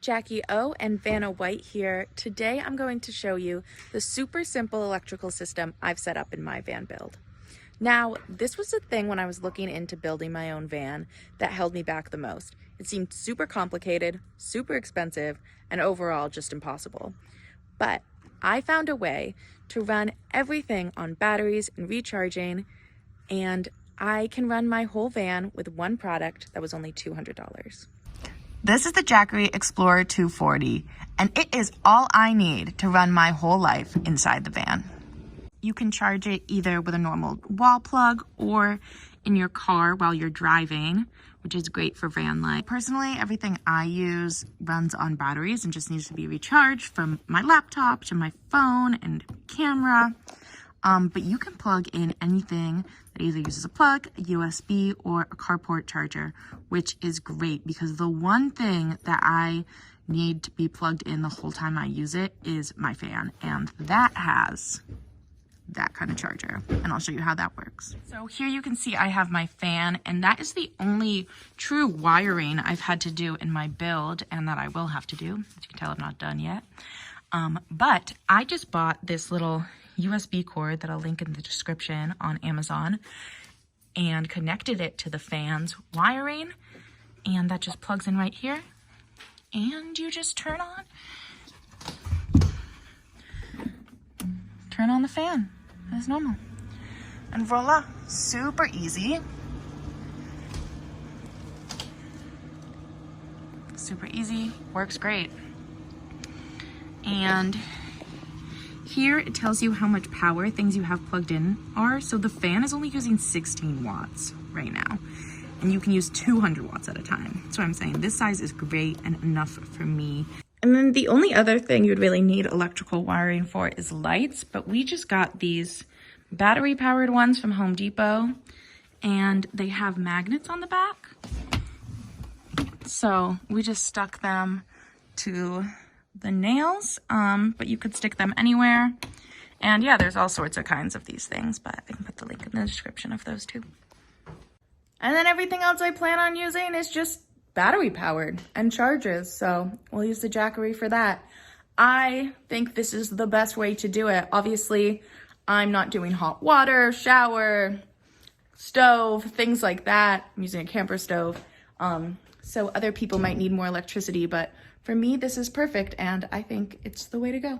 Jackie O and Vanna White here. Today I'm going to show you the super simple electrical system I've set up in my van build. Now, this was the thing when I was looking into building my own van that held me back the most. It seemed super complicated, super expensive, and overall just impossible. But I found a way to run everything on batteries and recharging, and I can run my whole van with one product that was only $200. This is the Jackery Explorer 240, and it is all I need to run my whole life inside the van. You can charge it either with a normal wall plug or in your car while you're driving, which is great for van life. Personally, everything I use runs on batteries and just needs to be recharged, from my laptop to my phone and camera. But you can plug in anything that either uses a plug, a USB, or a carport charger, which is great because the one thing that I need to be plugged in the whole time I use it is my fan, and that has that kind of charger, and I'll show you how that works. So here you can see I have my fan, and that is the only true wiring I've had to do in my build, and that I will have to do. As you can tell, I'm not done yet. But I just bought this little USB cord that I'll link in the description on Amazon and connected it to the fan's wiring, and that just plugs in right here, and you just turn on the fan as normal, and voila, super easy. Super easy, works great. And here it tells you how much power things you have plugged in are. So the fan is only using 16 watts right now, and you can use 200 watts at a time. That's what I'm saying. This size is great and enough for me. And then the only other thing you'd really need electrical wiring for is lights, but we just got these battery powered ones from Home Depot, and they have magnets on the back. So we just stuck them to the nails, but you could stick them anywhere. And yeah, there's all sorts of kinds of these things, but I can put the link in the description of those too. And then everything else I plan on using is just battery powered and charges, so we'll use the Jackery for that. I think this is the best way to do it. Obviously, I'm not doing hot water, shower, stove, things like that. I'm using a camper stove. So other people might need more electricity, but for me, this is perfect, and I think it's the way to go.